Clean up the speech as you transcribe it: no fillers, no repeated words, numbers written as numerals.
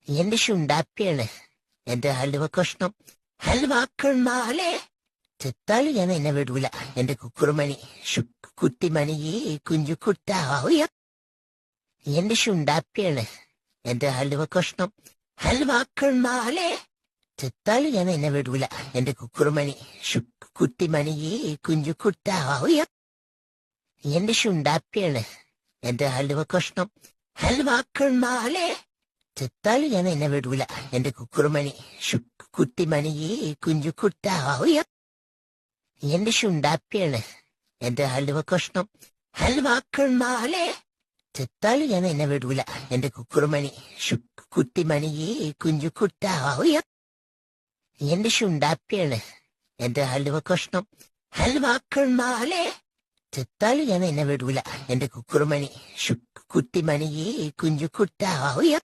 എന്റെ ശുണ്ടാപ്പിയാണ് എന്റെ ഹൽവ കഷ്ണം. ഹൽവാക്കണ്ണാലേ ചെത്താല് ഞാൻ എന്നെ വിടൂല. എന്റെ കുക്കുറുമണി കുട്ടിമണിയേ കുഞ്ചു കുട്ടാവുയ. എന്റെ ശുണ്ടാപ്പിയാണ് എന്റെ ഹൽവ കഷ്ണം. ഹൽവാക്കണ്ണാലേ ചെത്താല് ഞാൻ എന്നെ വിടൂല. എന്റെ കുക്കുറുമണി കുട്ടിമണിയേ കുഞ്ചു കുട്ടാവുയ. എന്റെ ശുണ്ടാപ്പിയാണ് എന്റെ ഹൽവ കഷ്ണം. ഹൽവാക്കണ്ണാലേ ചെത്താല് ഞാൻ എന്നെ വിടൂല. എന്റെ കുക്കുറുമണി കുട്ടിമണിയേ കുഞ്ചു കുട്ടാവുയ. എന്റെ ശുണ്ടാപ്പിയാണ് എന്റെ ഹൽവ കഷ്ണം. ഹൽവാക്കണ്ണാലേ ചെത്താല് ഞാൻ എന്നെ വിടൂല. എന്റെ കുക്കുറുമണി കുട്ടിമണിയേ കുഞ്ചു കുട്ടാവുയ. എന്റെ ശുണ്ടാപ്പിയാണ് എന്റെ ഹൽവ കഷ്ണം. ഹൽവാക്കണ്ണാലേ ചെത്താല് ഞാൻ എന്നെ വിടൂല. എന്റെ കുക്കുറുമണി കുട്ടിമണിയേ കുഞ്ചു കുട്ടാവുയ.